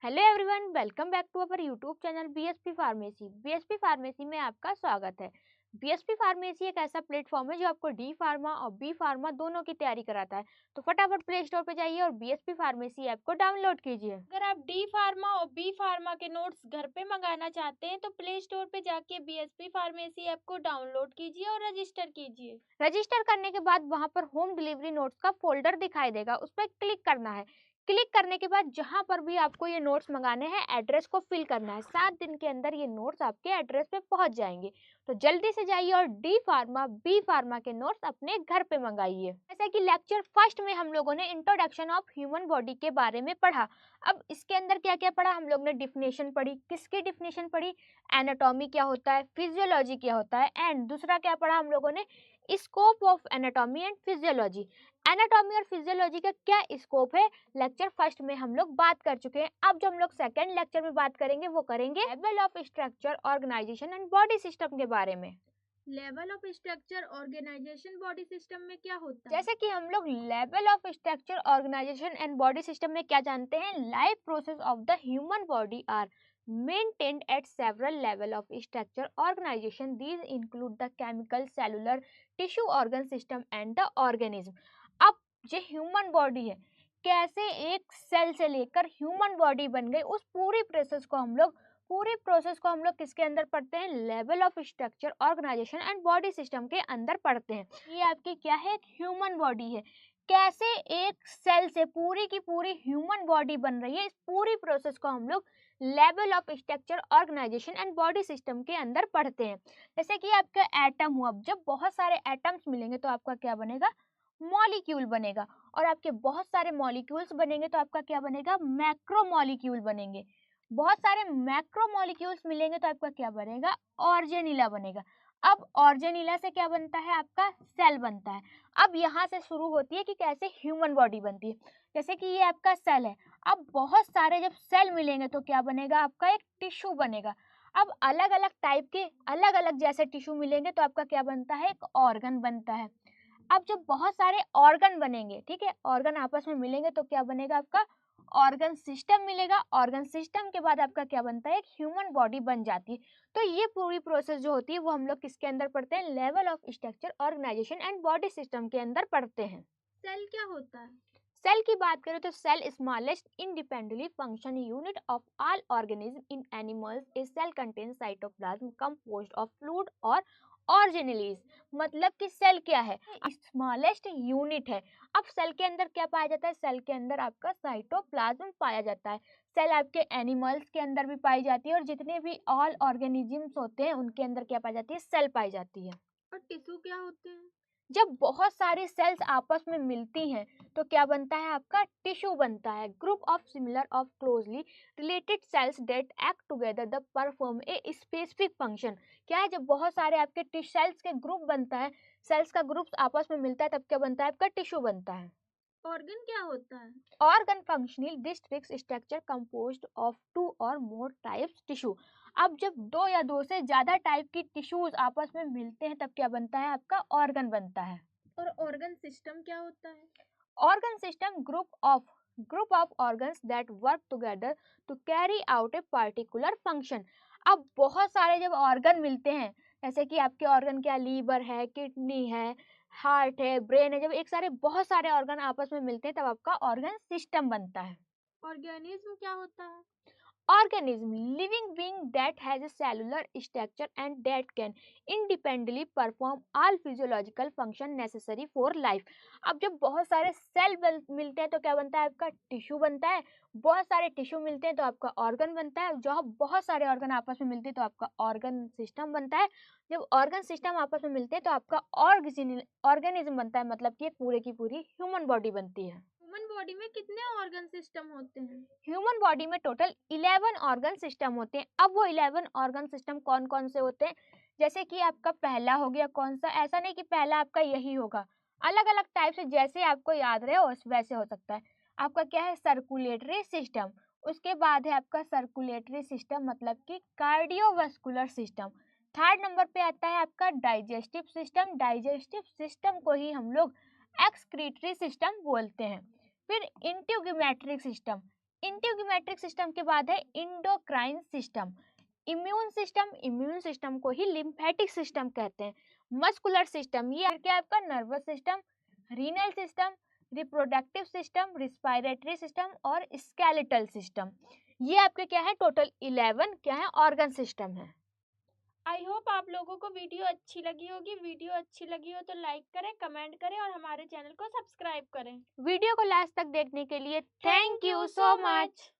Hello everyone, welcome back to our YouTube channel BSP pharmacy. BSP pharmacy में आपका स्वागत है। बीएसपी फार्मेसी एक ऐसा प्लेटफॉर्म है जो आपको डी फार्मा और बी फार्मा दोनों की तैयारी कराता है। तो फटाफट प्ले स्टोर पे जाइए और बीएसपी फार्मेसी ऐप को डाउनलोड कीजिए। अगर आप डी फार्मा और बी फार्मा के नोट्स घर पे मंगाना चाहते हैं तो प्ले स्टोर पे जाके बीएसपी फार्मेसी ऐप को डाउनलोड कीजिए और रजिस्टर कीजिए। रजिस्टर करने के बाद वहां पर होम डिलीवरी नोट्स का फोल्डर दिखाई देगा, उस पर क्लिक करना है। क्लिक करने के बाद जहां पर भी आपको ये नोट्स मंगाने हैं एड्रेस को फिल करना है। 7 दिन के अंदर ये नोट्स आपके एड्रेस पे पहुंच जाएंगे। तो जल्दी से जाइए और डी फार्मा बी फार्मा के नोट्स अपने घर पे मंगाइए। जैसे कि लेक्चर फर्स्ट में हम लोगों ने इंट्रोडक्शन ऑफ ह्यूमन बॉडी के बारे में पढ़ा। अब इसके अंदर क्या क्या पढ़ा, हम लोग ने डिफिनेशन पढ़ी। किसकी डिफिनेशन पढ़ी? एनाटॉमी क्या होता है, फिजियोलॉजी क्या होता है, एंड दूसरा क्या पढ़ा हम लोगों ने? Scope of anatomy and physiology. Anatomy और फिजियोलॉजी का क्या स्कोप है, लेक्चर फर्स्ट में हम लोग बात कर चुके हैं। अब जो हम लोग सेकंड लेक्चर में बात करेंगे वो करेंगे level of structure, organisation and body system के बारे में। Level of structure organisation body system में क्या होता है? जैसे कि हम लोग level of structure, organisation and body system में क्या जानते हैं? Life process of the human body are maintained at several level of structure organization. These include the chemical, cellular, tissue, organ system and the organism. अब जो human body है, कैसे एक cell से लेकर ह्यूमन बॉडी बन गई, उस पूरी प्रोसेस को हम लोग किसके अंदर पढ़ते हैं? Level of structure, organisation and body system के अंदर पढ़ते हैं। ये आपकी क्या है? एक ह्यूमन बॉडी है। कैसे एक सेल से पूरी की पूरी ह्यूमन बॉडी बन रही है, इस पूरी प्रोसेस को हम लोग level of structure, organisation and body system के अंदर पढ़ते हैं। जैसे कि आपका एटम हुआ, जब बहुत सारे एटम्स मिलेंगे तो आपका क्या बनेगा? मॉलिक्यूल बनेगा। और आपके बहुत सारे मॉलिक्यूल्स बनेंगे तो आपका क्या बनेगा? मैक्रो मॉलिक्यूल बनेंगे। बहुत सारे मैक्रो मॉलिक्यूल्स मिलेंगे तो आपका क्या बनेगा? ऑर्गेनिला बनेगा। अब ऑर्गेनिला से क्या बनता है? आपका सेल बनता है। अब यहाँ से शुरू होती है कि कैसे ह्यूमन बॉडी बनती है। जैसे कि ये आपका सेल है। अब बहुत सारे जब सेल मिलेंगे तो क्या बनेगा? आपका एक टिश्यू बनेगा। अब अलग अलग टाइप के अलग अलग जैसे टिश्यू मिलेंगे तो आपका क्या बनता है? एक ऑर्गन बनता है। अब जब बहुत सारे ऑर्गन बनेंगे, ठीक है, ऑर्गन आपस में मिलेंगे तो क्या बनेगा? आपका ऑर्गन सिस्टम मिलेगा। ऑर्गन सिस्टम के बाद आपका क्या बनता है? एक ह्यूमन बॉडी बन जाती है। तो ये पूरी प्रोसेस जो होती है वो हम लोग किसके अंदर पढ़ते हैं? Level of structure, organisation and body system के अंदर पढ़ते हैं। सेल क्या होता है? सेल की बात करें तो cell smallest independently function unit of all organism in animals. A cell contain cytoplasm composed of fluid और ऑर्गेनेलीज। मतलब कि सेल क्या है? स्मॉलेस्ट यूनिट है। अब सेल के अंदर क्या पाया जाता है? सेल के अंदर आपका साइटोप्लाज्म पाया जाता है। सेल आपके एनिमल्स के अंदर भी पाई जाती है और जितने भी ऑल ऑर्गेनिजम्स होते हैं उनके अंदर क्या पाई जाती है? सेल पाई जाती है। और टिश्यू क्या होते हैं? जब बहुत सारी सेल्स आपस में मिलती हैं तो क्या बनता है? आपका टिश्यू बनता है। Group of similar of closely related cells that act together the perform a specific function. क्या है? जब बहुत सारे आपके सेल्स के ग्रुप बनता है, सेल्स का ग्रुप आपस में मिलता है तब क्या बनता है? आपका टिश्यू बनता है। ऑर्गन क्या होता है? Organ functional district structure composed of 2 or more types tissue. अब जब 2 या 2 से ज्यादा टाइप की टिश्यूज आपस में मिलते हैं तब क्या बनता है? आपका ऑर्गन बनता है। और ऑर्गन सिस्टम क्या होता है? Organ system group of organs that work together to carry out a particular function. अब बहुत सारे जब ऑर्गन मिलते हैं, जैसे कि आपके ऑर्गन क्या? लीवर है, किडनी है, हार्ट है, ब्रेन है। जब एक सारे बहुत सारे ऑर्गन आपस में मिलते हैं तब आपका ऑर्गन सिस्टम बनता है। ऑर्गेनिज्म क्या होता है? Organism living being that has a cellular structure and that can independently perform all physiological function necessary for life. अब जब बहुत सारे सेल मिलते हैं तो क्या बनता है? आपका टिश्यू बनता है। बहुत सारे टिश्यू मिलते हैं तो आपका ऑर्गन बनता है। जब बहुत सारे ऑर्गन आपस में मिलते हैं तो आपका ऑर्गन सिस्टम बनता है। जब ऑर्गन सिस्टम आपस में मिलते हैं तो आपका ऑर्गेनिज्म बनता है। मतलब कि पूरे की पूरी ह्यूमन बॉडी बनती है। ह्यूमन बॉडी में कितने ऑर्गन सिस्टम होते हैं? ह्यूमन बॉडी में टोटल 11 ऑर्गन सिस्टम होते हैं। अब वो 11 ऑर्गन सिस्टम कौन कौन से होते हैं? जैसे कि आपका पहला हो गया कौन सा? ऐसा नहीं कि पहला आपका यही होगा, अलग अलग टाइप से जैसे आपको याद रहे वैसे हो सकता है। आपका क्या है? Circulatory system. उसके बाद है आपका सर्कुलेटरी सिस्टम मतलब कि कार्डियोवास्कुलर सिस्टम। थर्ड नंबर पे आता है आपका डाइजेस्टिव सिस्टम। डाइजेस्टिव सिस्टम को ही हम लोग एक्सक्रीटरी सिस्टम बोलते हैं। फिर इंटीग्यूमेट्रिक सिस्टम। इंटीग्यूमेट्रिक सिस्टम के बाद है इंडोक्राइन सिस्टम। इम्यून सिस्टम को ही लिम्फेटिक सिस्टम कहते हैं। मस्कुलर सिस्टम, ये क्या आपका nervous system, renal system, reproductive system, respiratory system और स्केलेटल सिस्टम। ये आपके क्या है, टोटल 11 क्या है, ऑर्गन सिस्टम है। आई होप आप लोगों को वीडियो अच्छी लगी होगी। वीडियो अच्छी लगी हो तो लाइक करें, कमेंट करें और हमारे चैनल को सब्सक्राइब करें। वीडियो को लास्ट तक देखने के लिए thank thank you you so so much. Much.